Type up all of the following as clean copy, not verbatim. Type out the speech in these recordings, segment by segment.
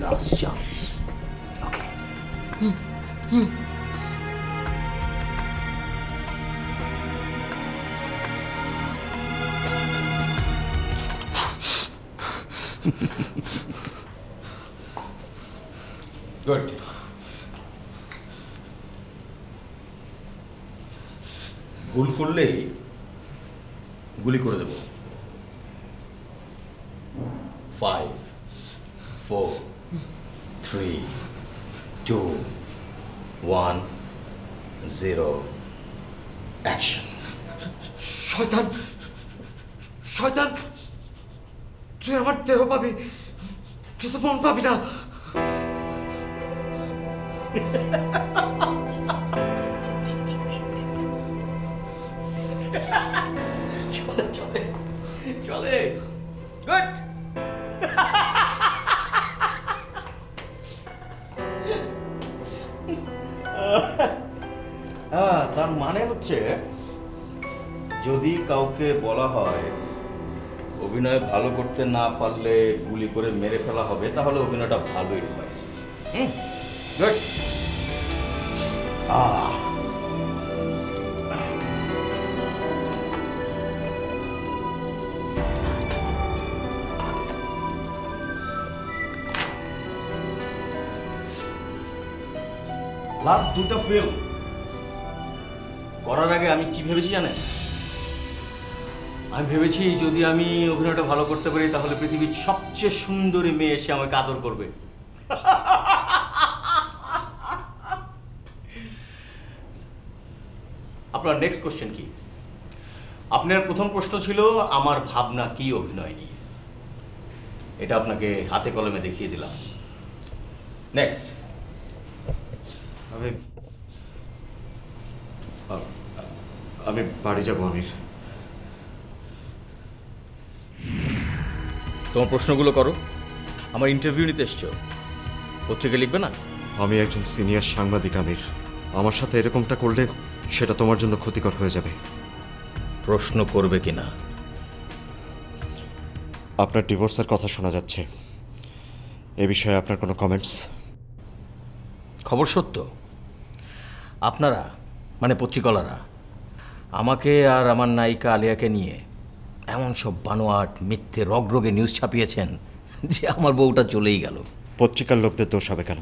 Last chance. ওকে? Good. ভুল করলেই গুলি করে দেব। 5 4 3 2 1 0 অ্যাকশন। শয়তান, শয়তান, তুই আমার দেহ পাবি কিন্তু মন পাবি না। চলে চলে চলে। গুড। তার মানে হচ্ছে যদি কাউকে বলা হয় অভিনয় ভালো করতে না পারলে গুলি করে মেরে ফেলা হবে, তাহলে অভিনয়টা ভালোই হয়। গুড। লাস্ট দুটো ফিল্ম করার আগে আমি কি ভেবেছি জানেন? আমি ভেবেছি যদি আমি অভিনয়টা ভালো করতে পারি তাহলে পৃথিবীর সবচেয়ে সুন্দরী মেয়ে এসে আমাকে আদর করবে। আপনার নেক্সট কোশ্চেন কি? আপনার প্রথম প্রশ্ন ছিল আমার ভাবনা কি অভিনয় নিয়ে। এটা আপনাকে হাতে কলমে দেখিয়ে দিলাম। নেক্সট। আমি বাড়ি যাব আমির। তোমার প্রশ্নগুলো করো। আমার ইন্টারভিউ নিতে এসছো, পত্রিকা লিখবে না? আমি একজন সিনিয়র সাংবাদিক আমির, আমার সাথে এরকমটা করলে সেটা তোমার জন্য ক্ষতিকর হয়ে যাবে। প্রশ্ন করবে কিনা? আপনার ডিভোর্সের কথা শোনা যাচ্ছে, এ বিষয়ে আপনার কোনো কমেন্টস? খবর সত্য। আপনারা মানে পত্রিকালারা আমাকে আর আমার নায়িকা আলিয়াকে নিয়ে এমন সব বানোয়াট মিথ্যে রগরগে নিউজ ছাপিয়েছেন যে আমার বউটা চলেই গেল। পত্রিকার লোকদের দোষ হবে কেন?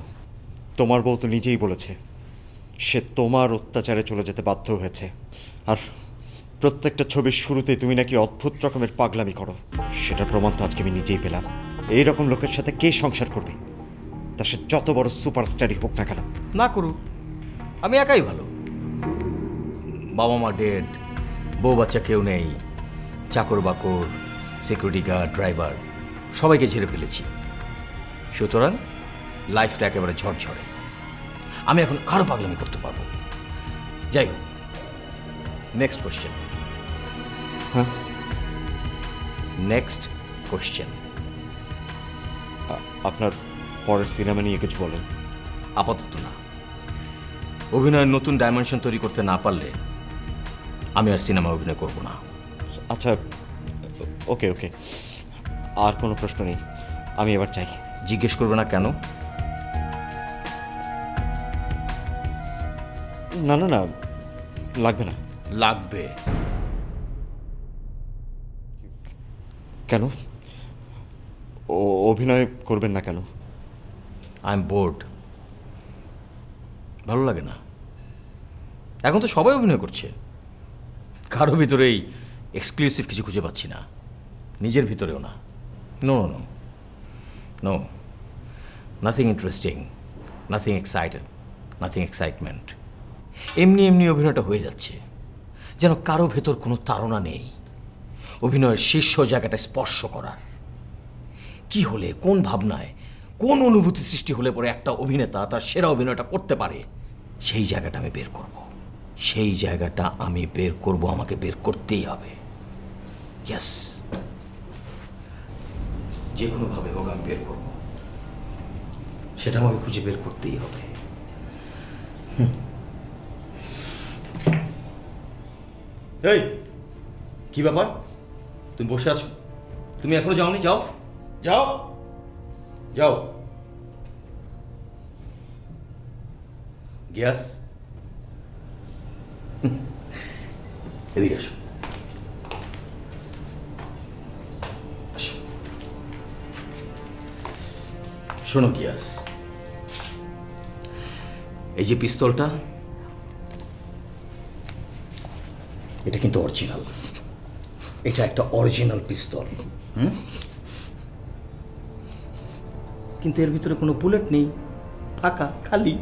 তোমার বউ তো নিজেই বলেছে সে তোমার অত্যাচারে চলে যেতে বাধ্য হয়েছে। আর প্রত্যেকটা ছবির শুরুতেই তুমি নাকি অদ্ভুত রকমের পাগলামি করো, সেটার প্রমাণ তো আজকে আমি নিজেই পেলাম। এই রকম লোকের সাথে কে সংসার করবে, তা সে যত বড় সুপারস্টারই হোক না কেন? না করুক, আমি একাই ভালো। বাবা মা ডেড, বউ বাচ্চা কেউ নেই, চাকর বাকর, সিকিউরিটি গার্ড, ড্রাইভার সবাইকে ঝেড়ে ফেলেছি। সুতরাং লাইফটা একেবারে ঝরঝরে। আমি এখন আরো পাগলামি করতে পারবো। যাই হোক, নেক্সট কোশ্চেন। হ্যাঁ, নেক্সট কোশ্চেন। আপনার পরের সিনেমা নিয়ে কিছু বলেন। আপাতত না। অভিনয়ের নতুন ডাইমেনশন তৈরি করতে না পারলে আমি আর সিনেমা অভিনয় করব না। আচ্ছা, ওকে ওকে, আর কোনো প্রশ্ন নেই, আমি এবার চাই। জিজ্ঞেস করবে না কেন? না না না, লাগবে না। লাগবে। কেন অভিনয় করবেন না কেন? I am bored. ভালো লাগে না। এখন তো সবাই অভিনয় করছে, কারো ভিতরেই এক্সক্লুসিভ কিছু খুঁজে পাচ্ছি না, নিজের ভিতরেও না। No no no, nothing interesting, nothing excited, nothing excitement. এমনি এমনি অভিনয়টা হয়ে যাচ্ছে, যেন কারো ভেতর কোনো তাড়না নেই অভিনয়ের শীর্ষ জায়গাটা স্পর্শ করার। কি হলে, কোন ভাবনায়, কোন অনুভূতি সৃষ্টি হলে পরে একটা অভিনেতা তার সেরা অভিনয়টা করতে পারে, সেই জায়গাটা আমি বের করব। সেই জায়গাটা আমি বের করব, আমাকে বের করতেই হবে। ইয়েস, যে কোনোভাবে হোক আমি বের করব, সেটা আমাকে খুঁজে বের করতেই হবে। এই কি ব্যাপার, তুমি বসে আছো? তুমি এখনো যাওনি? যাও যাও যাও। গ্যাস এদিকে আসো। আসো। শোনো গিয়াস, এই যে পিস্তলটা, এটা কিন্তু অরিজিনাল। এটা একটা অরিজিনাল পিস্তল। কিন্তু এর ভিতরে কোনো বুলেট নেই, ফাঁকা, খালি।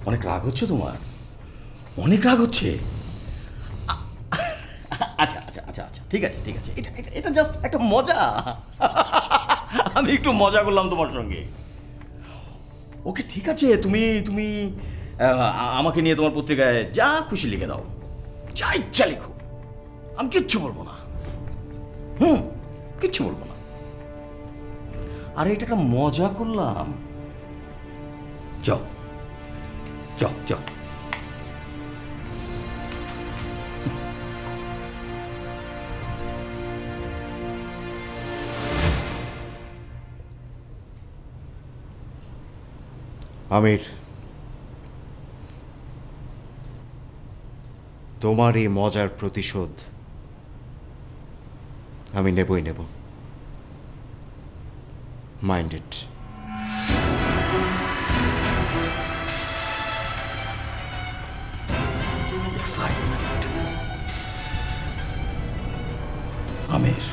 অনেক রাগ হচ্ছে তোমার, অনেক রাগ হচ্ছে। আচ্ছা আচ্ছা আচ্ছা আচ্ছা, ঠিক আছে ঠিক আছে, এটা এটা এটা জাস্ট একটা মজা। আমি একটু মজা করলাম তোমার সঙ্গে। ওকে ঠিক আছে, তুমি তুমি আমাকে নিয়ে তোমার পত্রিকায় যা খুশি লিখে দাও, যা ইচ্ছা লিখো, আমি কিচ্ছু বলবো না। কিচ্ছু বলবো না। আরে এটা একটা মজা করলাম। যাও যাও যাও। আমির, তোমার এই মজার প্রতিশোধ আমি নেবই নেব। Mind it. এক্সাইটমেন্ট। আমির,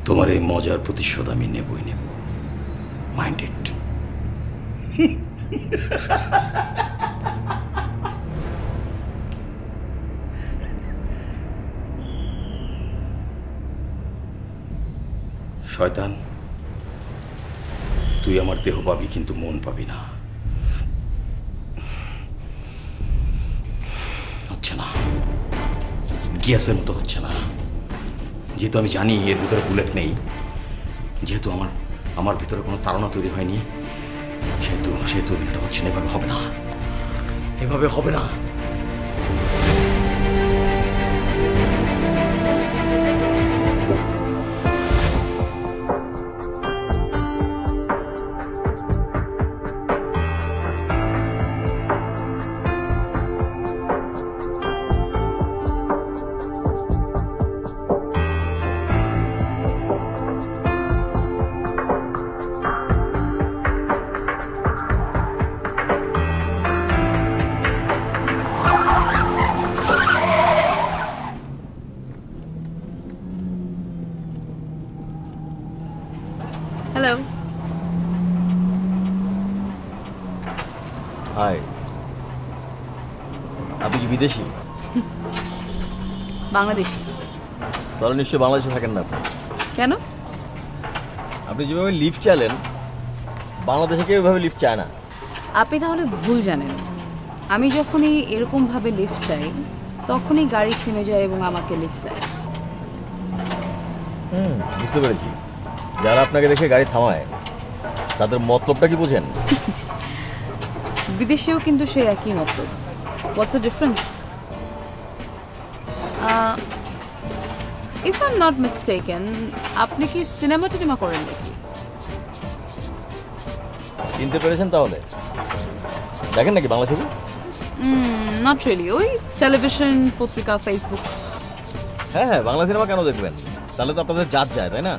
তোমার এই মজার প্রতিশোধ আমি নেবই নেব। Mind it. শয়তান, তুই আমার দেহ পাবি কিন্তু মন পাবি না। হচ্ছে না, গ্যাসের মতো হচ্ছে না। যেহেতু আমি জানি এর ভিতরে বুলেট নেই, যেহেতু আমার ভিতরে কোনো তাড়না তৈরি হয়নি, সেহেতু সেহেতু এটা হচ্ছে না। এভাবে হবে না, এভাবে হবে না। হ্যালো। হাই, আপনি কি বিদেশি? বাংলাদেশি। তাহলে নিশ্চয়ই বাংলাদেশে থাকেন না আপনি। কেন? আপনি যেভাবে লিফট চাইলেন, বাংলাদেশে কেউ এভাবে লিফট চায় না। আপনি তাহলে ভুল জানেন। আমি যখনই এরকমভাবে লিফট চাই, তখনই গাড়ি থেমে যায় এবং আমাকে লিফট দেয়। বুঝতে পেরেছি। যারা আপনাকে দেখে গাড়ি থামায়, তাদের মতলবটা কি বোঝেন? বিদেশেও কিন্তু সেই একই মতলব। What's the difference? If I am not mistaken, আপনি কি সিনেমা টিনেমা করেন নাকি? চিনতে পেরেছেন তাহলে? দেখেন নাকি বাংলা ছবি? Not really. ওই টেলিভিশন, পত্রিকা, ফেসবুক। হ্যাঁ হ্যাঁ, বাংলা সিনেমা কেন দেখবেন? তাহলে তো আপনাদের জাত যায়, তাই না?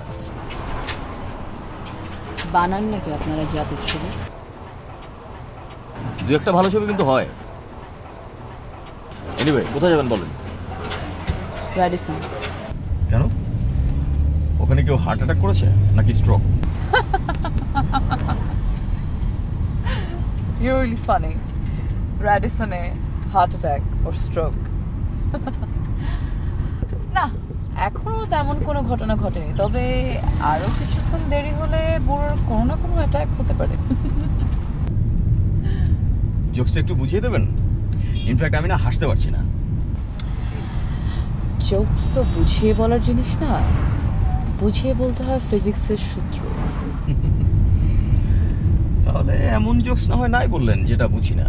বানান নাকি আপনারা জাতির ছবি? দু একটা ভালো ছবি কিন্তু হয়। এনিওয়ে, কোথায় যাবেন বলেন? র্যাডিসন। কেন? ওখানে কেউ হার্ট অ্যাটাক করেছে নাকি স্ট্রোক? You're really funny. র্যাডিসনে হার্ট অ্যাটাক or stroke? না, এখনো তেমন কোনো ঘটনা ঘটেনি, তবে আরো কিছুক্ষণ দেরি হলে বুড়োর কোনো না কোনো অ্যাটাক হতে পারে। জোকসটা একটু বুঝিয়ে দেবেন? ইনফ্যাক্ট আমি না হাসতে পারছি না। জোকস তো বুঝিয়ে বলার জিনিস না, বুঝিয়ে বলতে হয় ফিজিক্সের সূত্র। তাহলে এমন জোকস না হয় নাই বললেন যেটা বুঝি না।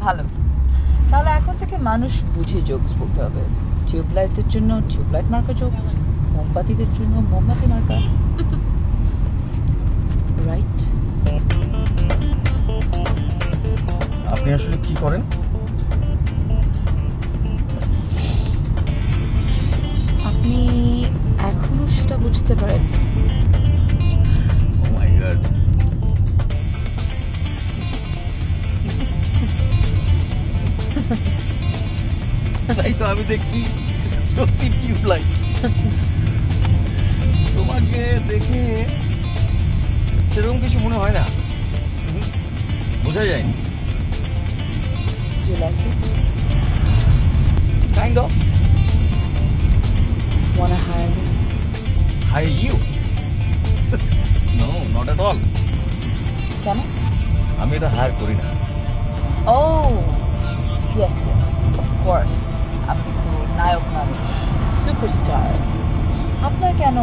ভালো, তাহলে এখন থেকে মানুষ বুঝে জোকস বলতে হবে। টিউবলাইটের জন্য টিউবলাইট মার্কা জোকস, মোমবাতিদের জন্য মোমবাতি মার্কা, রাইট? আপনি আসলে কি করেন? আপনি এখনো সেটা বুঝতে পারেন? ও মাই গড, তাই তো আমি দেখছি সত্যি টিউবলাইট। তোমাকে দেখে সেরকম কিছু মনে হয় না, বোঝা যায়নি। Do you like it? Kind of. Wanna hire me? Hire you? No, not at all. কেন? আমি এটা হায়ার করি না। Oh, yes, of course. আপনি তো নায়ক মানুষ, সুপারস্টার। আপনার কেন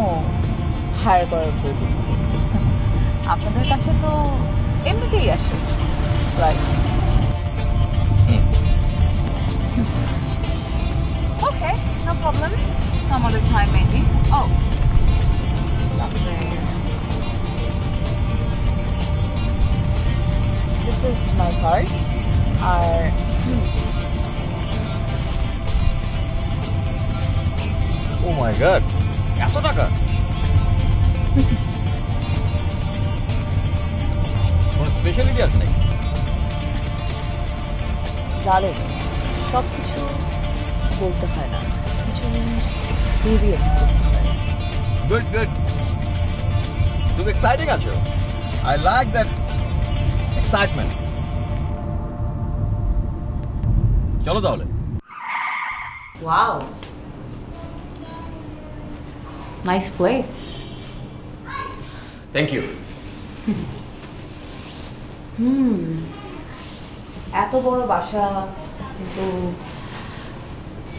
হায়ার করার প্রয়োজন? আপনাদের কাছে তো এমনিতেই আসে, right? Okay, no problem. Some other time maybe. Oh, this is my card. আর ও মাই গড, এত টাকা! কোন স্পেশালিটি আছে নাকি? ডার্লিং, সব কিছু বলতে হয় না, কিছু জিনিস এক্সপিরিয়েন্স করতে হয়। গুড গুড, তুমি এক্সাইটিং আছো। I like that excitement. চলো তাহলে। Wow, nice place. Thank you. এত বড় বাসা, কিন্তু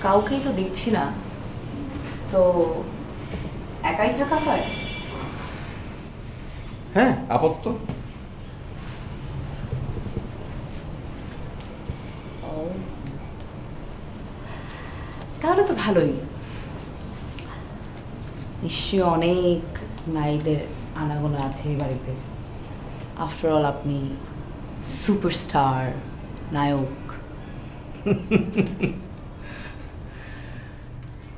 কাউকেই তো দেখছি না, তো একাই থাকা হয়? হ্যাঁ, আপাতত। তাহলে তো ভালোই। নিশ্চয়ই অনেক নারীদের আনাগোনা আছে এই বাড়িতে। আফটার অল আপনি সুপারস্টার, নায়ক।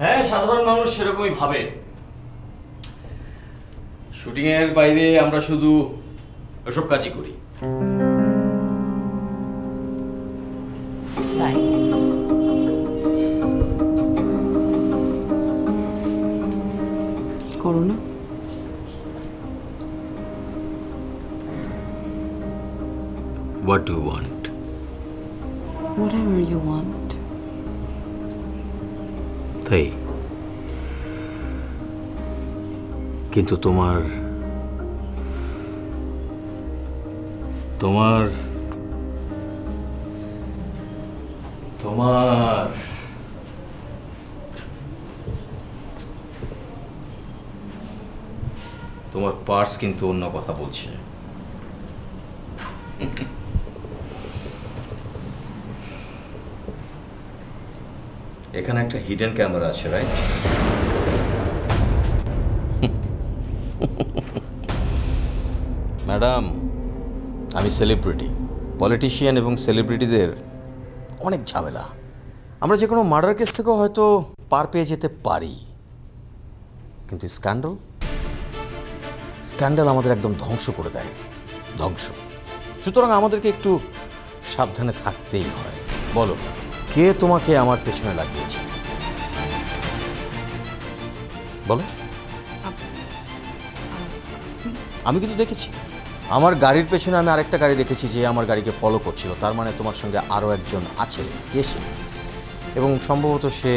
হ্যাঁ, সাধারণ মানুষ সেরকমই ভাবে। শুটিং এর বাইরে আমরা শুধু এসব কাজই করি। তাই করো না? What do you want? Whatever you want. তাই, কিন্তু তোমার তোমার তোমার তোমার পার্স কিন্তু অন্য কথা বলছে। এখানে একটা হিডেন ক্যামেরা আছে, রাইট? ম্যাডাম, আমি সেলিব্রিটি। পলিটিশিয়ান এবং সেলিব্রিটিদের অনেক ঝামেলা। আমরা যে কোনো মার্ডার কেস থেকেও হয়তো পার পেয়ে যেতে পারি, কিন্তু স্ক্যান্ডাল আমাদের একদম ধ্বংস করে দেয়, ধ্বংস। সুতরাং আমাদেরকে একটু সাবধানে থাকতেই হয়। বলো, কে তোমাকে আমার পেছনে লাগিয়েছে? বলো। আমি কিন্তু দেখেছি, আমার গাড়ির পেছনে আমি আরেকটা গাড়ি দেখেছি যে আমার গাড়িকে ফলো করছিল। তার মানে তোমার সঙ্গে আরও একজন আছে। কে সে? এবং সম্ভবত সে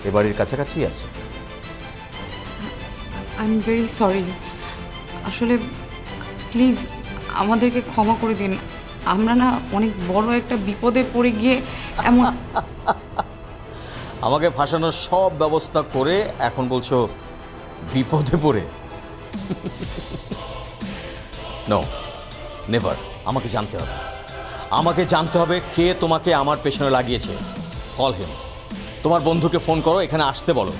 এ বাড়ির কাছাকাছি আছে। I am very sorry. আসলে প্লিজ আমাদেরকে ক্ষমা করে দিন। আমরা না অনেক বড় একটা বিপদে পড়ে গিয়ে এমন আমাকে ফাঁসানোর সব ব্যবস্থা করে এখন বলছো বিপদে পড়ে? No, never. আমাকে জানতে হবে কে তোমাকে আমার পেছনে লাগিয়েছে। Call him. তোমার বন্ধুকে ফোন করো, এখানে আসতে বলো।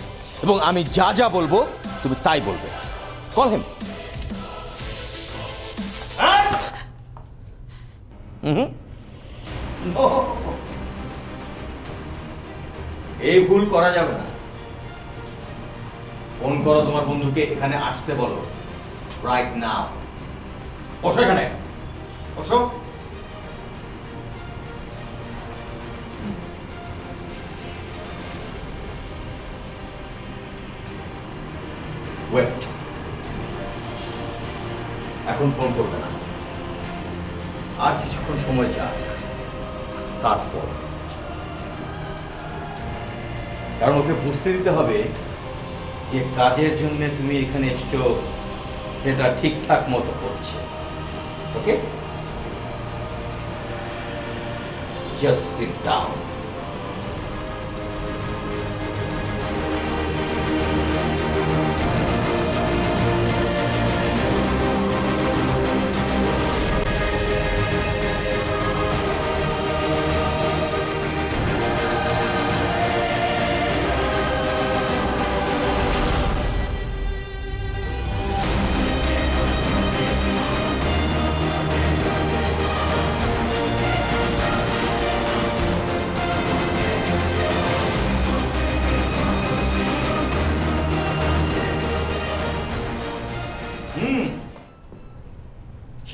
এবং আমি যা যা বলবো তুমি তাই বলবে। Call him. এই ভুল করা যাবে না। ফোন করো তোমার বন্ধুকে, এখানে আসতে বলো রাইট নাও। বসো এখানে, বসো। ওয়েট, এখন ফোন করবে না, আর কিছুক্ষণ সময় যাক, তারপর। কারণ ওকে বুঝতে দিতে হবে যে কাজের জন্য তুমি এখানে এসছো সেটা ঠিকঠাক মতো হচ্ছে। ওকে, জাস্ট সিট ডাউন।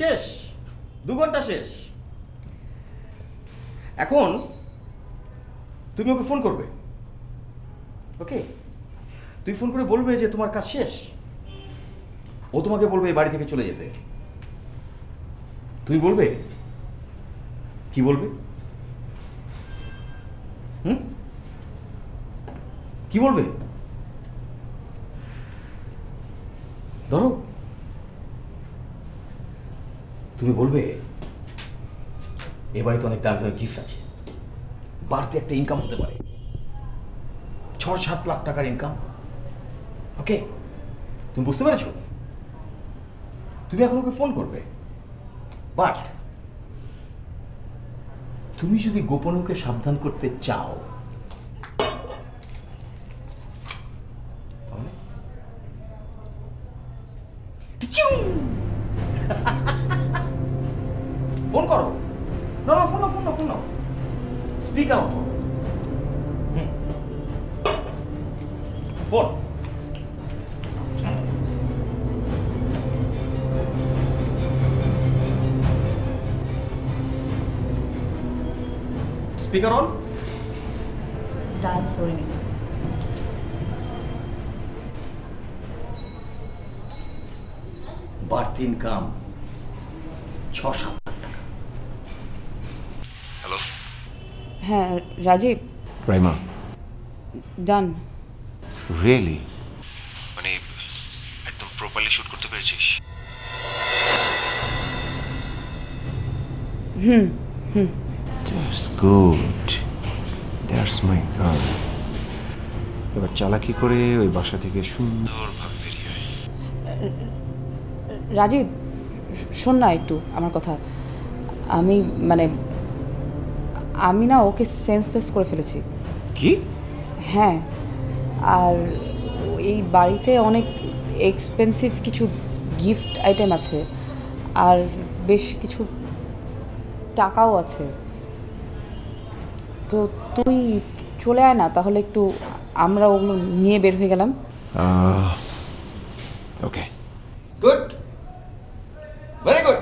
শেষ, 2 ঘন্টা শেষ। এখন তুমি ওকে ফোন করবে। ওকে, তুমি ফোন করে বলবে যে তোমার কাজ শেষ। ও তোমাকে বলবে বাড়ি থেকে চলে যেতে। তুমি বলবে কি বলবে? কি বলবে? ধরো তুমি বলবে এ বাড়িতে অনেক দামি দামি গিফট আছে, বাড়তি একটা ইনকাম হতে পারে, 6-7 লাখ টাকার ইনকাম। ওকে, তুমি বুঝতে পেরেছো? তুমি এখন ওকে ফোন করবে, বাট তুমি যদি গোপনে ওকে সাবধান করতে চাও ফোন করো। না না, phone now, phone now, phone now, speaker on. Phone. Speaker on. Dial করে নিন। বাড়তি ইনকাম 6-7 লাখ টাকা। হ্যালো হ্যাঁ রাজীব, রাইমা, ডান। রিয়েলি? মানে একদম প্রপারলি শুট করতে পেরেছিস? That's good, that's my girl. এবার চালাকি করে ওই বাসা থেকে সুন্দরভাবে বেরিয়ে আয়। রাজীব, শোন না একটু আমার কথা। আমি না ওকে সেন্সলেস করে ফেলেছি। কি? হ্যাঁ, আর এই বাড়িতে অনেক এক্সপেন্সিভ কিছু গিফট আইটেম আছে, আর বেশ কিছু টাকাও আছে। তো তুই চলে আয় না, তাহলে একটু আমরা ওগুলো নিয়ে বের হয়ে গেলাম। ওকে, গুড, ভেরি গুড।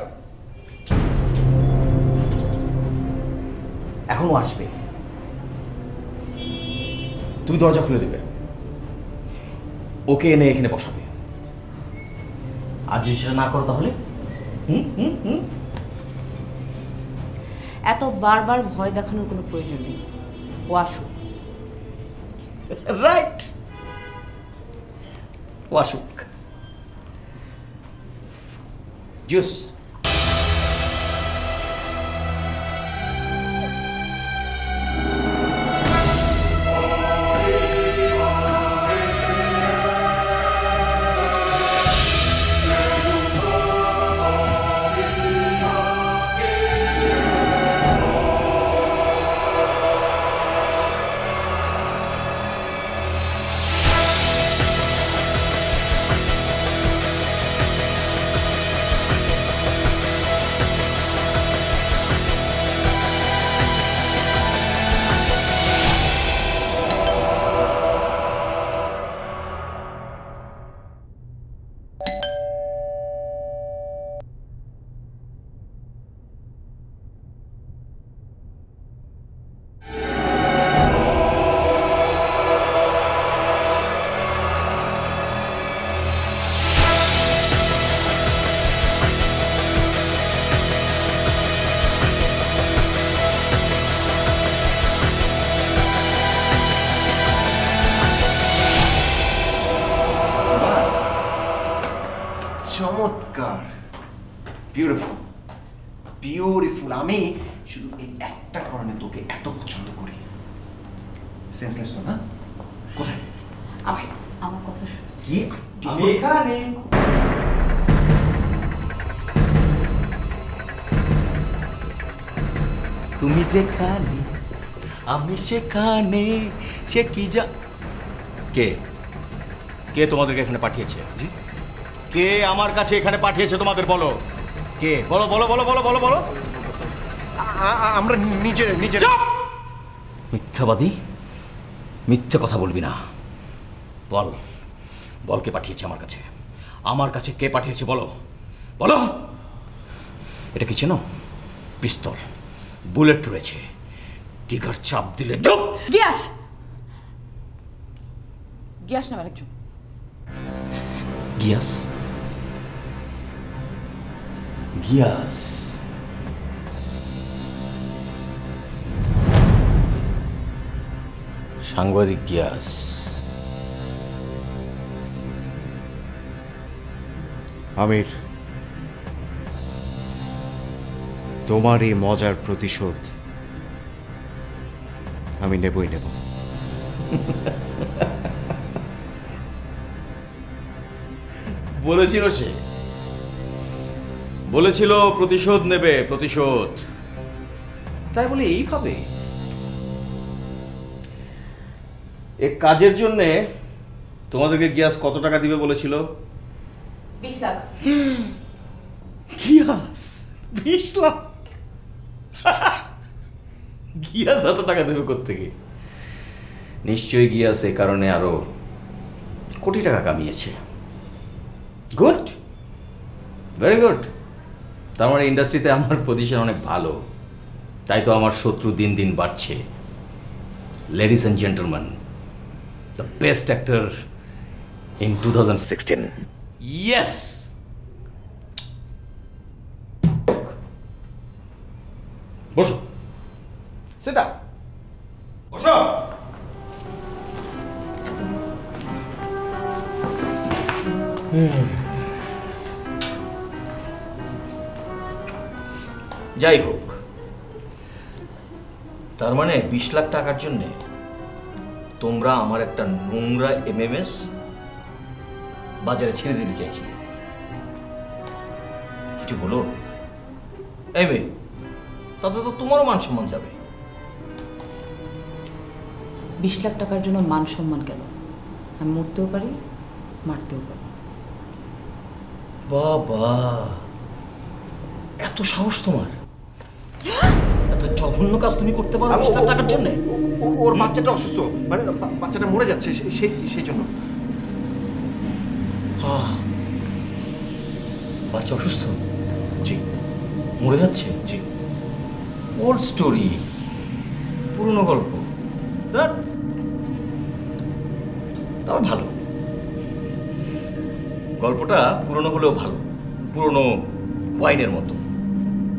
এখনো আসবে, তুমি দরজা খুলে দেবে, ওকে এনে এখানে বসাবে। আর যদি সেটা না করো তাহলে এত বারবার ভয় দেখানোর কোনো প্রয়োজন নেই, ও আসুক। রাইট, ও আসুক। জুস। চমৎকার, বিউটিফুল বিউটিফুল। আমি শুধু এই একটা কারণে তোকে এত পছন্দ করি। সেন্সলেস তো না? কোথায় আমার কথা কি? আমি এখানে। তুমি যেখানে আমি সেখানে, সে কি যা। কে কে তোমাদেরকে এখানে পাঠিয়েছে? কে আমার কাছে এখানে পাঠিয়েছে তোমাদের? বলো কে, বলো বলো বলো বলো বলো বলো। আমরা নিজের নিজের। মিথ্যাবাদী, মিথ্যে কথা বলবি না। বল বল, কে পাঠিয়েছে আমার কাছে? আমার কাছে কে পাঠিয়েছে বলো বলো। এটা কি চেনো? পিস্তল, বুলেট রয়েছে, টিকার চাপ দিলে তো। গিয়াস, গিয়াস নামের একজন। গিয়াস? গিয়াস সাংবাদিক গিয়াস? আমির, তোমার এই মজার প্রতিশোধ আমি নেবই নেব। বলেছিল সে, বলেছিল প্রতিশোধ নেবে, প্রতিশোধ। তাই বলে এইভাবে এ কাজের জন্য তোমাদেরকে গিয়াস কত টাকা দিবে বলেছিল? 20 লাখ। গিয়াস 20 লাখ? গিয়াস এত টাকা দেবে কোত্থেকে? নিশ্চয়ই গিয়াস এ কারণে আরো কোটি টাকা কামিয়েছে। Good, very good. তার মানে ইন্ডাস্ট্রিতে আমার পজিশন অনেক ভালো, তাই তো আমার শত্রু দিন দিন বাড়ছে। Ladies and gentleman, the best actor in 2016। Yes. বসো, সিট ডাউন, বসো। যাই হোক, তার মানে 20 লাখ টাকার জন্য তোমরা আমার একটা নোংরা এমএমএস বাজারে ছেড়ে দিতে চাইছিলে। কিছু হলো? এই মেয়ে, তাতে তো তোমারও মান সম্মান যাবে। 20 লাখ টাকার জন্য মান সম্মান কেন? আমি মরতেও পারি, মারতেও পারি। বাবা, এত সাহস তোমার? এত জঘন্য কাজ তুমি করতে পারো 20 লাখ টাকার জন্য? ওর বাচ্চাটা অসুস্থ, মানে বাচ্চাটা মরে যাচ্ছে, সেই জন্য। বাচ্চা অসুস্থ? জি। মরে যাচ্ছে? জি। ওল্ড স্টোরি, পুরনো গল্প। তবে ভালো, গল্পটা পুরনো হলেও ভালো, পুরনো ওয়াইনের মতো।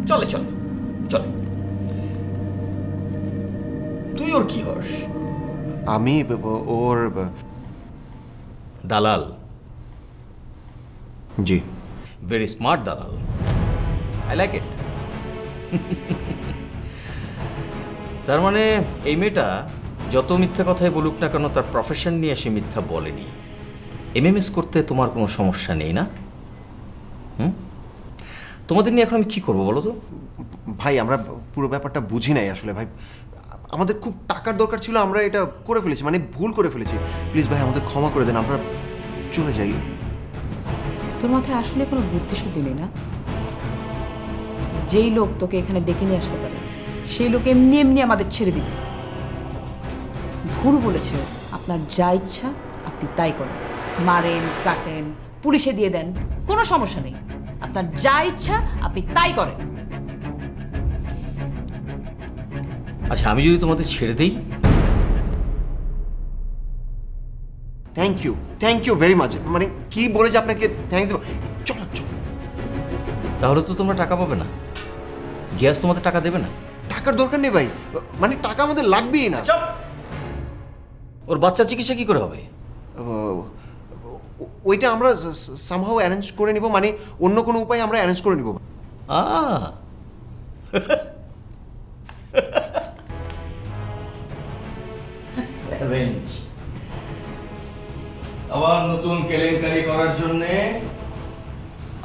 চলে চলে চলে। তুই ওর কি হস? আমি ওর দালাল। জি। ভেরি স্মার্ট দালাল, আই লাইক ইট। তার মানে এই মেয়েটা যত মিথ্যা কথাই বলুক না কেন, তার প্রফেশন নিয়ে সে মিথ্যা বলেনি। এমএমএস করতে তোমার কোনো সমস্যা নেই না? তোমাদের নিয়ে এখন আমি কি করবো বলো তো? ভাই, আমরা পুরো ব্যাপারটা বুঝি নাই আসলে ভাই। আমাদের খুব টাকার দরকার ছিল, আমরা এটা করে ফেলেছি, মানে ভুল করে ফেলেছি। প্লিজ ভাই, আমাদের ক্ষমা করে দেন, আমরা চলে যাই। তোর মাথায় আসলে কোনো বুদ্ধি শুদ্ধি নেই না? যেই লোক তোকে এখানে ডেকে নিয়ে আসতে পারে, সেই লোক এমনি এমনি আমাদের ছেড়ে দিবে? ভুল বলেছে। আপনার যা ইচ্ছা আপনি তাই করেন, মারেন, কাটেন, পুলিশে দিয়ে দেন, কোনো সমস্যা নেই। আপনার যা ইচ্ছা আপনি তাই করেন। আচ্ছা, আমি যদি তোমাদের ছেড়ে দেই? Thank you very much. মানে কি বলে যে আপনাকে থ্যাংকস দেবো? চল চল। তাহলে তো তোমরা টাকা পাবে না, গ্যাস তোমাদের টাকা দেবে না। টাকার দরকার নেই ভাই, মানে টাকা আমাদের লাগবেই না। ওর বাচ্চার চিকিৎসা কি করে হবে? ওইটা আমরা সামহাও অ্যারেঞ্জ করে নিব, মানে অন্য কোনো উপায় আমরা অ্যারেঞ্জ করে নিব। অ্যারেঞ্জ আবার নতুন কেলেঙ্কারি করার জন্য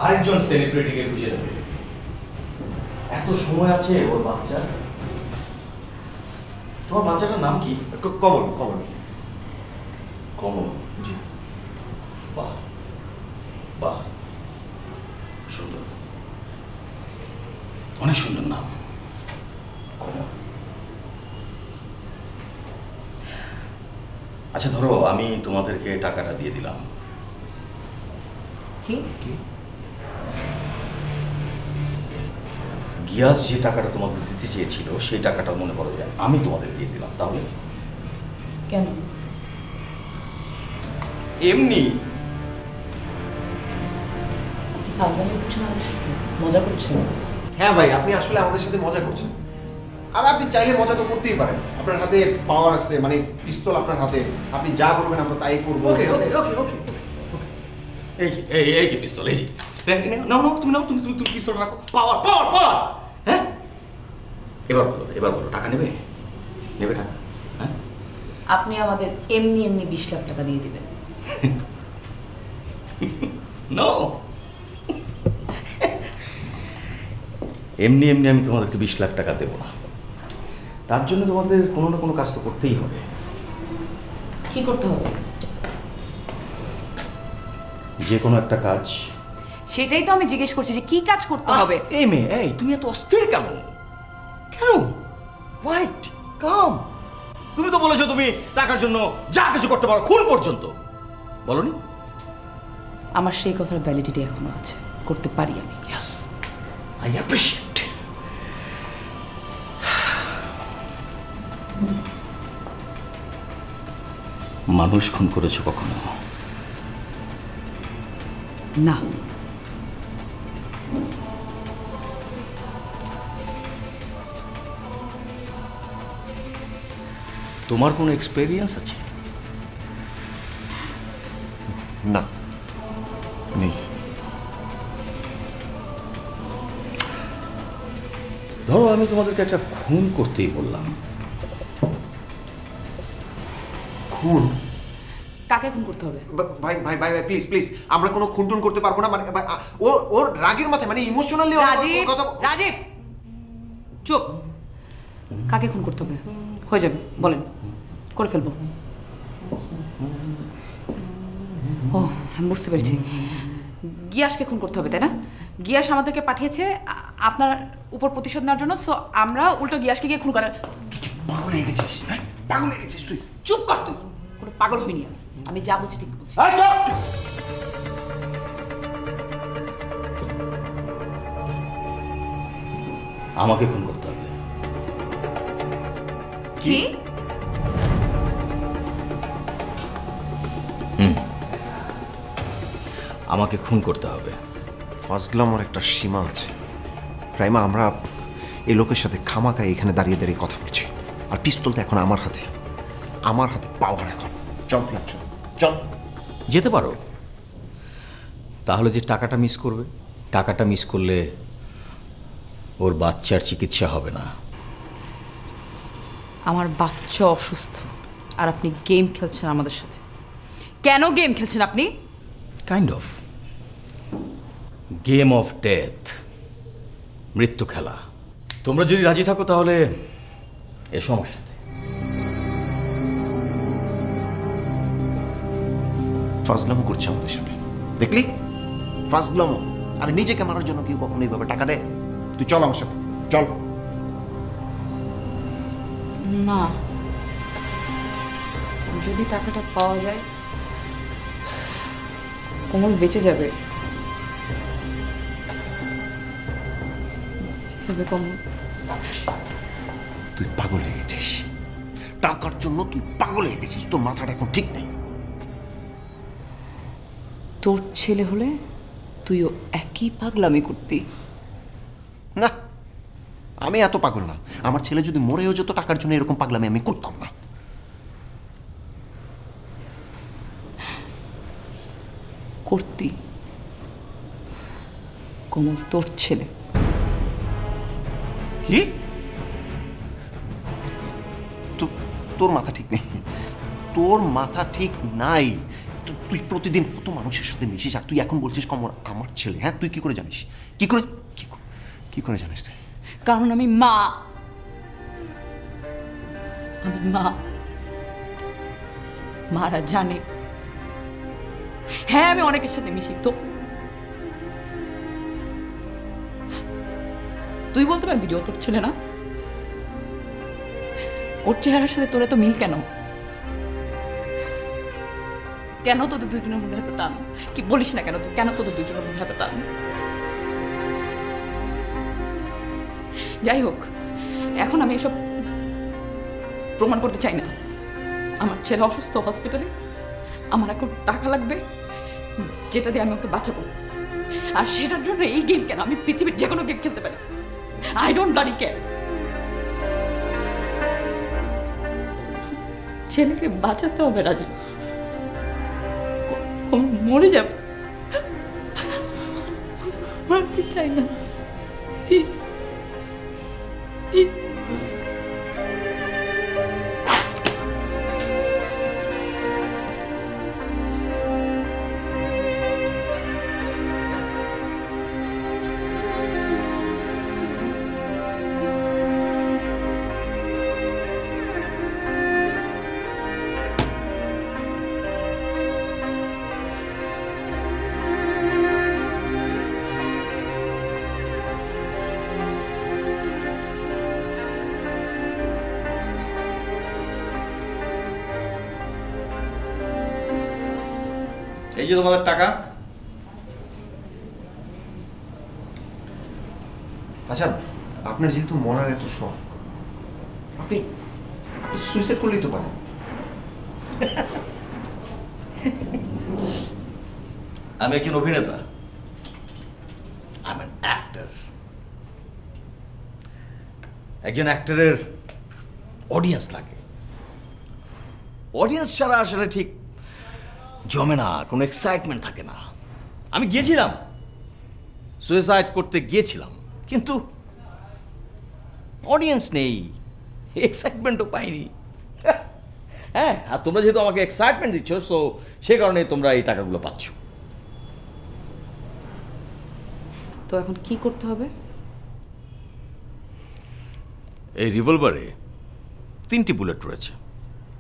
আরেকজন সেলিব্রিটিকে খুঁজে নেবে। এত সময় আছে ওর বাচ্চা। তোমার বাচ্চাটার নাম কি? কমল। কমল। কমল। জি। বাহ বাহ, সুন্দর, অনেক সুন্দর নাম কমল। আচ্ছা ধরো আমি তোমাদেরকে টাকাটা দিয়ে দিলাম, কি গিয়াস যে টাকাটা তোমাদের দিতে চেয়েছিল সেই টাকাটা মনে করো যে আমি তোমাদের দিয়ে দিলাম, তাহলে? কেন? এমনি। আপনি ফাজলামি করছেন আমাদের সাথে, মজা করছেন? হ্যাঁ ভাই, আপনি আসলে আমাদের সাথে মজা করছেন। আর আপনি চাইলে মজা তো করতেই পারেন, আপনার হাতে পাওয়ার আছে, মানে পিস্তল আপনার হাতে, আপনি যা বলবেন আমরা তাই করবো। ওকে ওকে ওকে ওকে ওকে, এই যে এই যে পিস্তল, এই যে নাও নাও, তুমি নাও, তুমি তুমি তুমি পিস্তল রাখো। পাওয়ার পাওয়ার পাওয়ার। হ্যাঁ, এবার বলো টাকা নেবে টাকা? হ্যাঁ, আপনি আমাদের এমনি এমনি 20 লাখ টাকা দিয়ে দিবেন? নো, এমনি এমনি আমি তোমাদেরকে 20 লাখ টাকা দেবো না। তার জন্য তোমাদের কোনো না কোনো কাজ তো করতেই হবে। কি করতে হবে? যে কোনো একটা কাজ। সেটাই তো আমি জিজ্ঞেস করছি যে কি কাজ করতে হবে। এই মেয়ে, এই তুমি এত অস্থির কেন? হোয়াইট কাম, তুমি তো বলেছো তুমি টাকার জন্য যা কিছু করতে পারো, খুন পর্যন্ত, বলনি? আমার সেই কথার ভ্যালিডিটি এখনো আছে, করতে পারি আমি। Yes, I appreciate. মানুষ খুন করেছো কখনো? না। তোমার কোনো এক্সপেরিয়েন্স আছে? না, নেই। ধরো আমি তোমাদেরকে একটা খুন করতেই বললাম। খুন? কাকে খুন করতে হবে? ভাই ভাই ভাই ভাই প্লিজ প্লিজ, আমরা কোনো খুন-টুন করতে পারবো না, মানে ওর রাগের মাথায়, মানে ইমোশনালি কথা। রাজীব চুপ। কাকে খুন করতে হবে? হয়ে যাবে, বলেন, করে ফেলবো। ও, আমি বুঝতে পেরেছি, গিয়াসকে খুন করতে হবে, তাই না? গিয়াস আমাদেরকে পাঠিয়েছে আপনার উপর প্রতিশোধ নেওয়ার জন্য, সো আমরা উল্টো গিয়াসকে গিয়ে খুন করার। পাগল হয়ে গেছিস? পাগল হয়ে গেছিস তুই? চুপ কর তুই, কোনো পাগল হইনি আমি, আমি যা বলছি ঠিক বলছি। আমাকে খুন করতে হবে। কি? আমাকে খুন করতে হবে। ফাজলামোর একটা সীমা আছে রাইমা। আমরা এই লোকের সাথে খামাখাই এখানে দাঁড়িয়ে দাঁড়িয়ে কথা বলছি, আর পিস্তল তো এখন আমার হাতে পাওয়ার। এখন চল তুই, চল। যেতে পারো, তাহলে যে টাকাটা মিস করবে, টাকাটা মিস করলে ওর বাচ্চার চিকিৎসা হবে না। আমার বাচ্চা অসুস্থ আর আপনি গেম খেলছেন আমাদের সাথে। কেন গেম খেলছেন আপনি? Kind of game of death, মৃত্যু খেলা। তোমরা যদি রাজি থাকো তাহলে এসো আমার সাথে। ফাজলামো করছে আমাদের সাথে, দেখলি? ফাজলামো। আরে নিজেকে মারার জন্য কেউ কখনো এইভাবে টাকা দেয়? তুই চল আমার সাথে, চল। না, যদি টাকাটা পাওয়া যায় কোমল বেঁচে যাবে। কোমল, তুই পাগল হয়ে গেছিস। টাকার জন্য তুই পাগল হয়ে গেছিস, তোর মাথাটা এখন ঠিক নেই। তোর ছেলে হলে তুইও একই পাগলামি করতি। না, আমি এত পাগল না। আমার ছেলে যদি মরেও যেত টাকার জন্য, এরকম পাগলামি আমি করতাম না। করতি। কমল তোর ছেলে। কি? তোর মাথা ঠিক নেই, তোর মাথা ঠিক নাই। তুই প্রতিদিন কত মানুষের সাথে মিশিস, আর তুই এখন বলছিস কমল আমার ছেলে? হ্যাঁ, তুই কি করে জানিস? কি করে জানিস তুই? কারণ আমি মা। আমি মা। মারা জানে। হ্যাঁ, আমি অনেকের সাথে মিশি। তো তুই বলতে পারবি যে ও তোর ছেলে না? ওর চেহারার সাথে তোর এত মিল কেন? কেন তোদের দুজনের মধ্যে এত টান? কি বলিস না কেন তুই? কেন তোদের দুজনের মধ্যে এত টান? যাই হোক, এখন আমি এসব প্রমাণ করতে চাই না। আমার ছেলে অসুস্থ হসপিটালে, আমার এখন টাকা লাগবে যেটা দিয়ে আমি ওকে বাঁচাবো। আর সেটার জন্য এই গেম কেন? আমি পৃথিবীর যে কোনো গেম খেলতে পারি। I don't bloody care. ছেলেকে বাঁচাতে হবে রাজু, মরে যাবে। মারতে চাই না, প্লিজ প্লিজ। এই যে তোমাদের টাকা। আচ্ছা, আপনার যেহেতু মরার এত শখ, আপনি সুইসাইড করলেই তো পারেন। আমি একজন অভিনেতা, আমি অ্যাক্টর। একজন অ্যাক্টরের অডিয়েন্স লাগে। অডিয়েন্স ছাড়া আসলে ঠিক জমে না, কোনো এক্সাইটমেন্ট থাকে না। আমি গিয়েছিলাম, সুইসাইড করতে গিয়েছিলাম, কিন্তু অডিয়েন্স নেই, এক্সাইটমেন্টও পাইনি। হ্যাঁ, আর তোমরা যেহেতু আমাকে এক্সাইটমেন্ট দিচ্ছ, সো সে কারণে তোমরা এই টাকাগুলো পাচ্ছ। তো এখন কি করতে হবে? এই রিভলভারে 3টি বুলেট রয়েছে,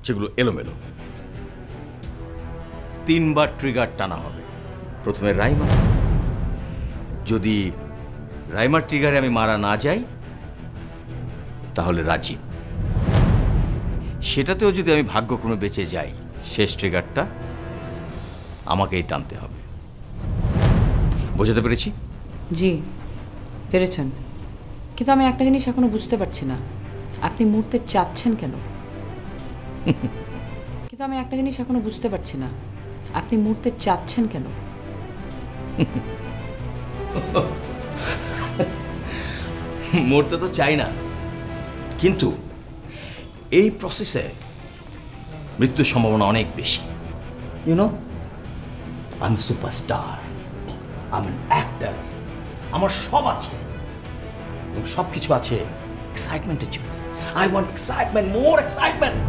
যেগুলো এলোমেলো। 3বার ট্রিগার টানা হবে। প্রথমে রাইমা। যদি রাইমার ট্রিগারে আমি মারা না যাই, তাহলে রাজীব। সেটাতেও যদি আমি ভাগ্যক্রমে বেঁচে যাই, শেষ ট্রিগারটা আমাকেই টানতে হবে। বোঝাতে পেরেছি? জি, পেরেছেন। কিন্তু আমি একটা জিনিস এখনো বুঝতে পারছি না, আপনি মরতে চাচ্ছেন কেন? কিন্তু আমি একটা জিনিস এখনো বুঝতে পারছি না, আপনি মরতে চাচ্ছেন কেন? মরতে তো চাই না, কিন্তু এই প্রসেসে মৃত্যুর সম্ভাবনা অনেক বেশি। ইউনো, আমি সুপারস্টার, আমি অ্যাক্টর, আমার সব আছে, এবং সব কিছু আছে এক্সাইটমেন্টের জন্য। I want excitement, more excitement.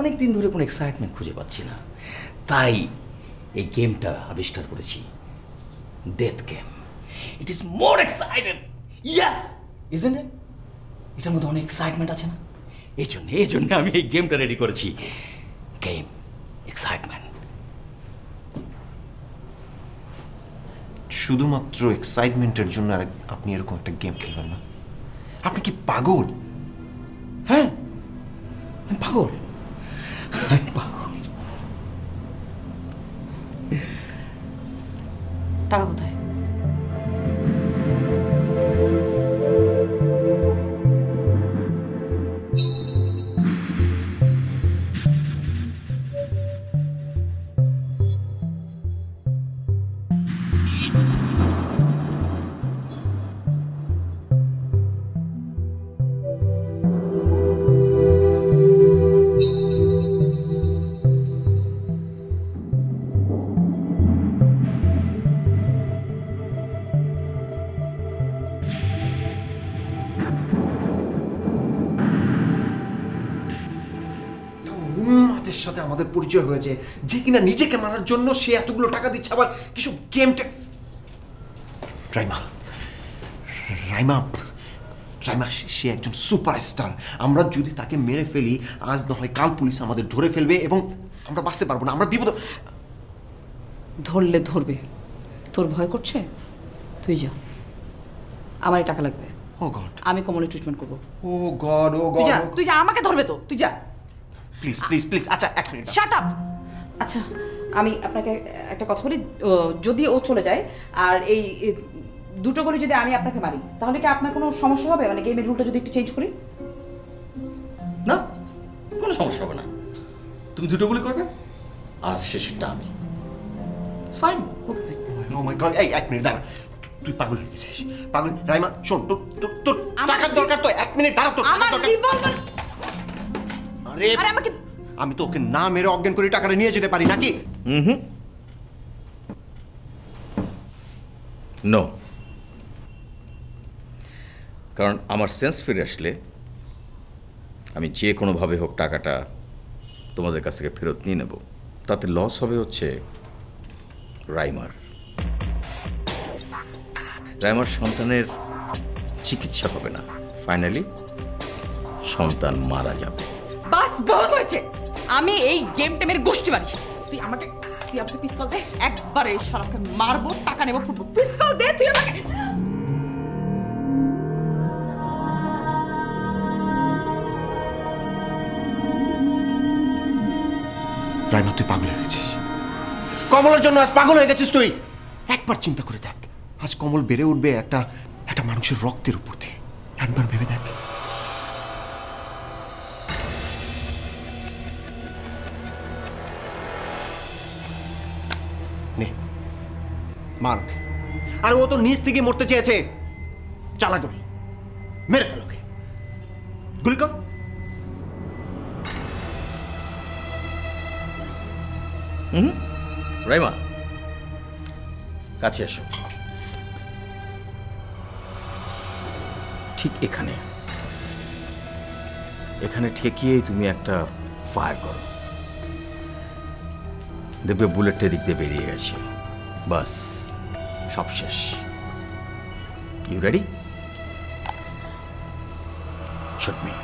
অনেক দিন ধরে কোনো এক্সাইটমেন্ট খুঁজে পাচ্ছি না, তাই এই গেমটা আবিষ্কার করেছি, death game. It is more excited. Yes, isn't it? এটার মধ্যে অনেক এক্সাইটমেন্ট আছে না? এই জন্য আমি এই গেমটা রেডি করেছি। Game, excitement. শুধুমাত্র এক্সাইটমেন্টের জন্য আর আপনি এরকম একটা গেম খেলবেন না? আপনি কি পাগল? হ্যাঁ, আমি পাগল। আমি পাগল। টাকা কোথায়? উন্মাদের সাথে আমাদের পরিচয় হয়েছে, যে কিনা নিজেকে মারার জন্য সে এতগুলো টাকা দিচ্ছে, আবার কিছু গেমটা। রাইমা, রাইমা, রাইমা সে একজন সুপারস্টার। আমরা যদি তাকে মেরে ফেলি, আজ না হয় কাল পুলিশ আমাদের ধরে ফেলবে এবং আমরা বাঁচতে পারবো না, আমরা বিপদ। ধরলে ধরবে, তোর ভয় করছে? তুই যা, আমারই টাকা লাগবে। ও গড, আমি কমলে ট্রিটমেন্ট করবো। ও গড, ও তুই গড, যা, তুই যা, আমাকে ধরবে তো, তুই যা। Please please please. আচ্ছা এক মিনিট। Shut up. আচ্ছা আমি আপনাকে একটা কথা বলি, যদি ও চলে যায় আর এই দুটো গলি যদি আমি আপনাকে মারি, তাহলে কি আপনার কোনো সমস্যা হবে? মানে গেমের রুলটা যদি একটু চেঞ্জ করি? না, কোনো সমস্যা হবে না। তুমি দুটো গুলি করবে আর শেষেরটা আমি। Fine. Okay fine. Oh my god, এই এক মিনিট দাঁড়া, তুই পাগল হয়ে গেছিস। পাগল। রাইমা শোন, তোর তোর তোর টাকার দরকার তো, এক মিনিট দাঁড়া, তোর টাকার দরকার। আরে আরে আমাকে, আমি তো ওকে না মেরে অজ্ঞান করে টাকাটা নিয়ে যেতে পারি নাকি? নো, কারণ আমার সেন্স ফিরে আসলে আমি যে কোনোভাবে হোক টাকাটা তোমাদের কাছ থেকে ফেরত নিয়ে নেব। তাতে লস হবে হচ্ছে রাইমার। রাইমার সন্তানের চিকিৎসা হবে না, ফাইনালি সন্তান মারা যাবে। বাস বহুত হয়েছে। আমি এই গেম টেমের গোষ্ঠী মারি। তুই আমাকে পিস্তল দে, একবারে শালাকে মারবো, টাকা নেবো, ফুটবো। পিস্তল দে তুই আমাকে। রাইমা তুই পাগল হয়ে গেছিস, কমলের জন্য আজ পাগল হয়ে গেছিস তুই। একবার চিন্তা করে দেখ, আজ কমল বেড়ে উঠবে একটা একটা মানুষের রক্তের উপর দিয়ে। একবার ভেবে দেখ। নে মার্ক, আর ও তো নিজ থেকে মরতে চেয়েছে। চালা গুলি মেরে ফেল ওকে, গুলি কর। রাইমা কাছে এসো, ঠিক এখানে এখানে ঠেকিয়েই তুমি একটা ফায়ার করো, দেখবে বুলেটটা এদিক দিয়ে বেরিয়ে গেছে। বাস সব শেষ। You ready? Shoot me.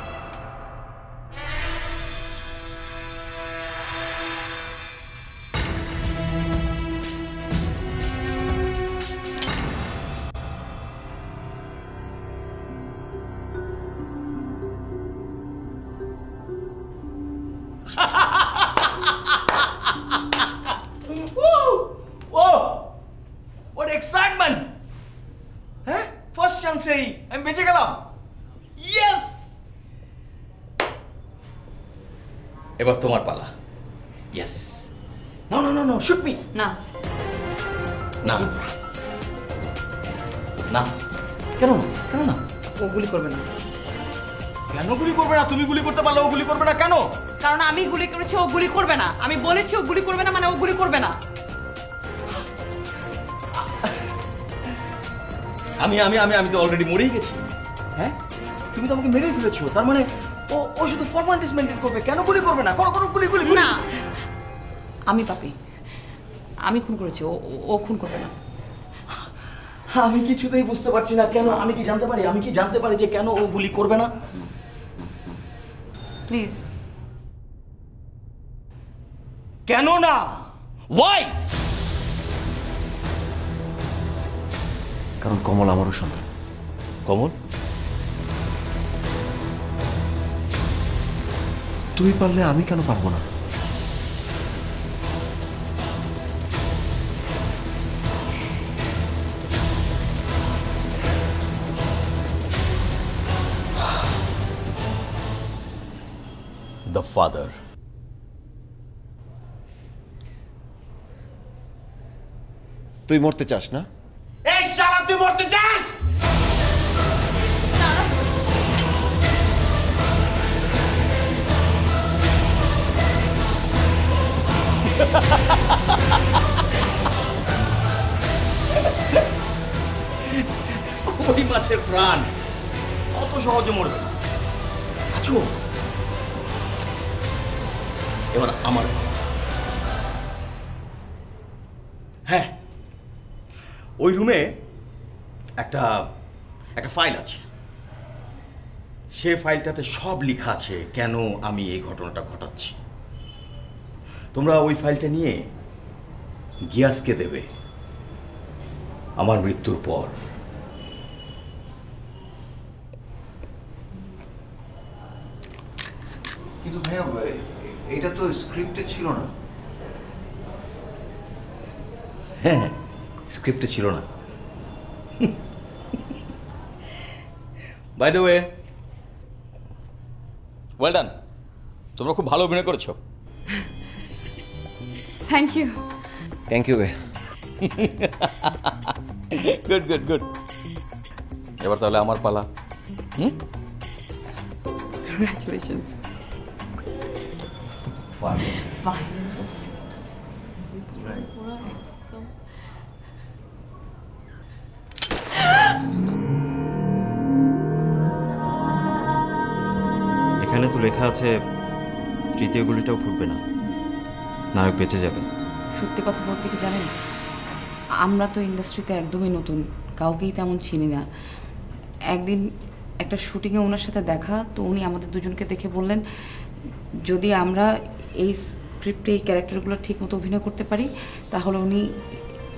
What excitement! হ্যাঁ, ফার্স্ট চান্সেই আমি বেঁচে গেলাম। ইয়েস! এবার তোমার পালা। Yes. No no no no, shoot me. না না না, কেন না? কেন না? ও গুলি করবে না। কেন গুলি করবে না? তুমি গুলি করতে পারলে ও গুলি করবে না কেন? কারণ আমি গুলি করেছি, ও গুলি করবে না। আমি বলেছি ও গুলি করবে না, মানে ও গুলি করবে না। আমি আমি আমি আমি তো অলরেডি মরেই গেছি। হ্যাঁ, তুমি তো আমাকে মেরেই ফেলেছো। তার মানে ও ও শুধু ফরমালিটিস মেইনটেইন করবে, কেন গুলি করবে না? করো করো, গুলি গুলি গুলি। না, আমি পাপী, আমি খুন করেছি, ও ও খুন করবে না। আমি কিছুতেই বুঝতে পারছি না কেন। আমি কি জানতে পারি? আমি কি জানতে পারি যে কেন ও গুলি করবে না? প্লিজ। কেন না? ওয়াই? কারণ কমল আমারও সন্তান। কমল? তুই পারলে আমি কেন পারবো না? The father. তুই মরতে চাস না? এই শালা তুই মরতে চাস? কই মাছের প্রাণ অত সহজে মরবে না। আছো এবার আমার। হ্যাঁ, ওই রুমে একটা ফাইল আছে। সে ফাইলটাতে সব লেখা আছে কেন আমি এই ঘটনাটা ঘটাচ্ছি। তোমরা ওই ফাইলটা নিয়ে গিয়াসকে দেবে আমার মৃত্যুর পর। কিন্তু ভাইয়া এটা তো স্ক্রিপ্টে ছিল না। হ্যাঁ, স্ক্রিপ্টে ছিল না। By the way, well done, তোমরা খুব ভালো অভিনয় করেছো। Thank you. থ্যাংক ইউ ভাইয়া। Good good good. এবার তাহলে আমার পালা। কংগ্রাচুলেশনস। এখানে তো লেখা আছে তৃতীয় গুলিটাও ফুটবে না, নায়ক বেঁচে যাবে। সত্যি কথা বলতে কি জানেন, আমরা তো ইন্ডাস্ট্রিতে একদমই নতুন, কাউকেই তেমন চিনি না। একদিন একটা শুটিংয়ে ওনার সাথে দেখা, তো উনি আমাদের দুজনকে দেখে বললেন যদি আমরা এই স্ক্রিপ্টে এই ক্যারেক্টারগুলো ঠিকমতো অভিনয় করতে পারি তাহলে উনি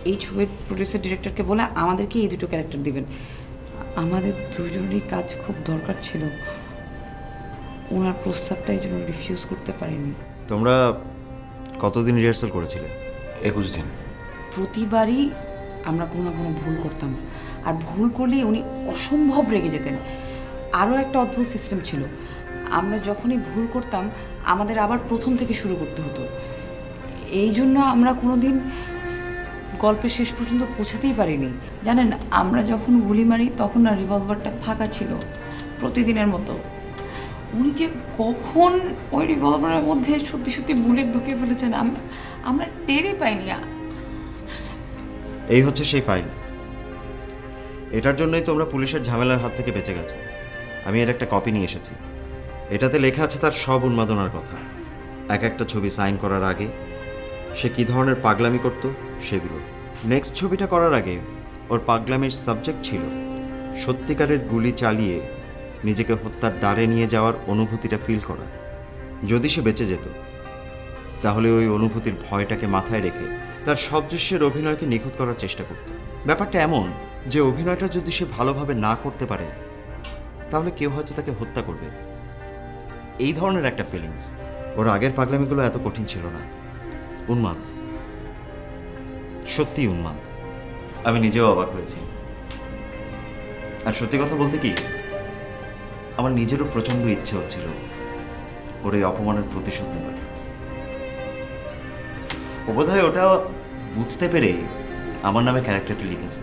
এই ছবির প্রডিউসার ডিরেক্টরকে বলে আমাদেরকে এই দুটো ক্যারেক্টার দিবেন। আমাদের দুজনেরই কাজ খুব দরকার ছিল, ওনার প্রস্তাবটা এই জন্য রিফিউজ করতে পারিনি। তোমরা কতদিন রিহার্সাল করেছিলে? 21 দিন। প্রতিবারই আমরা কোনো না কোনো ভুল করতাম, আর ভুল করলেই উনি অসম্ভব রেগে যেতেন। আরও একটা অদ্ভুত সিস্টেম ছিল, আমরা যখনই ভুল করতাম আমাদের আবার প্রথম থেকে শুরু করতে হতো। এই জন্য আমরা কোনো দিন গল্পের শেষ পর্যন্ত পৌঁছাতেই পারিনি। জানেন, আমরা যখন গুলি মারি তখন না রিভলভারটা ফাঁকা ছিল প্রতিদিনের মতো। উনি যে কখন ওই রিভলভারের মধ্যে সত্যি সত্যি বুলেট ঢুকে ফেলেছেন আমরা টেরই পাইনি। এই হচ্ছে সেই ফাইল। এটার জন্যই তোমরা পুলিশের ঝামেলার হাত থেকে বেঁচে গেছো। আমি এর একটা কপি নিয়ে এসেছি। এটাতে লেখা আছে তার সব উন্মাদনার কথা, এক একটা ছবি সাইন করার আগে সে কী ধরনের পাগলামি করত সেগুলো। নেক্সট ছবিটা করার আগে ওর পাগলামির সাবজেক্ট ছিল সত্যিকারের গুলি চালিয়ে নিজেকে হত্যার দ্বারে নিয়ে যাওয়ার অনুভূতিটা ফিল করা। যদি সে বেঁচে যেত তাহলে ওই অনুভূতির ভয়টাকে মাথায় রেখে তার সব দৃশ্যের অভিনয়কে নিখুঁত করার চেষ্টা করত। ব্যাপারটা এমন যে অভিনয়টা যদি সে ভালোভাবে না করতে পারে তাহলে কেউ হয়তো তাকে হত্যা করবে। এই ধরনের একটা ফিলিংস। ওর আগের পাগলামিগুলো এত কঠিন ছিল না, উন্মাদ, সত্যি উন্মাদ। আমি নিজেও অবাক হয়েছি। আর সত্যি কথা বলতে কি, আমার নিজেরও প্রচণ্ড ইচ্ছে হচ্ছিল ওর এই অপমানের প্রতিশোধ নেবার। ও বোধহয় ওটা বুঝতে পেরে আমার নামে ক্যারেক্টারটা লিখেছে।